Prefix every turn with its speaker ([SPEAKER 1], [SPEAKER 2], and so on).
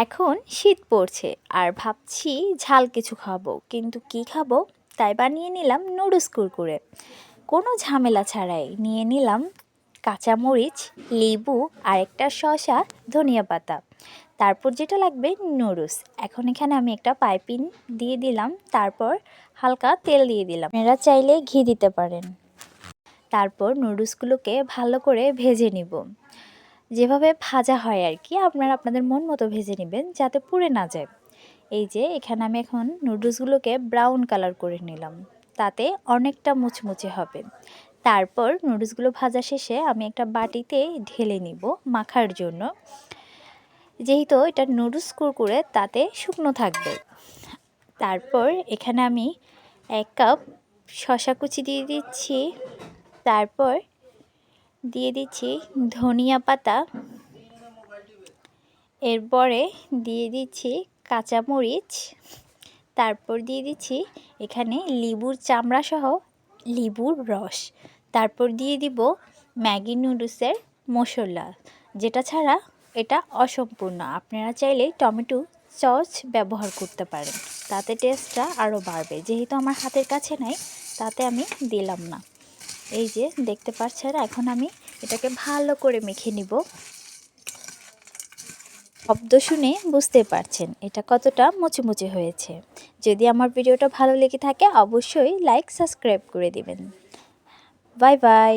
[SPEAKER 1] এখন শীত পড়ছে আর ভাবছি ঝাল কিছু খাবো, কিন্তু কি খাবো তাই বানিয়ে নিলাম নুডলস কুরকুরে। কোনো ঝামেলা ছাড়াই নিয়ে নিলাম কাঁচামরিচ, লেবু আর একটা শসা, ধনিয়া পাতা। তারপর যেটা লাগবে নুডলস। এখন এখানে আমি একটা পাইপিং দিয়ে দিলাম, তারপর হালকা তেল দিয়ে দিলাম, আপনারা চাইলে ঘি দিতে পারেন। তারপর নুডলসগুলোকে ভালো করে ভেজে নিব, যেভাবে ভাজা হয় আর কি, আপনারা আপনাদের মন মতো ভেজে নেবেন যাতে পুড়ে না যায়। এই যে এখানে আমি এখন নুডলসগুলোকে ব্রাউন কালার করে নিলাম, তাতে অনেকটা মুচমুচে হবে। তারপর নুডলসগুলো ভাজা শেষে আমি একটা বাটিতে ঢেলে নিব মাখার জন্য, যেহেতু এটা নুডলস কুরকুরে তাতে শুকনো থাকবে। তারপর এখানে আমি 1 কাপ শসা কুচি দিয়ে দিচ্ছি, তারপর দিয়ে দিচ্ছি ধনিয়া পাতা, এরপরে দিয়ে দিচ্ছি কাঁচামরিচ, তারপর দিয়ে দিচ্ছি এখানে লেবুর চামড়া সহ লেবুর রস, তারপর দিয়ে দিব ম্যাগি নুডলসের মশলা, যেটা ছাড়া এটা অসম্পূর্ণ। আপনারা চাইলে টমেটো সস ব্যবহার করতে পারেন, তাতে টেস্টটা আরও বাড়বে। যেহেতু আমার হাতের কাছে নাই তাতে আমি দিলাম না। এই যে দেখতে পাচ্ছেন, এখন আমি এটাকে ভালো করে মেখে নিব। শব্দ শুনে বুঝতে পারছেন এটা কতটা মুচমুচে হয়েছে। যদি আমার ভিডিওটা ভালো লেগে থাকে অবশ্যই লাইক সাবস্ক্রাইব করে দিবেন। Bye bye.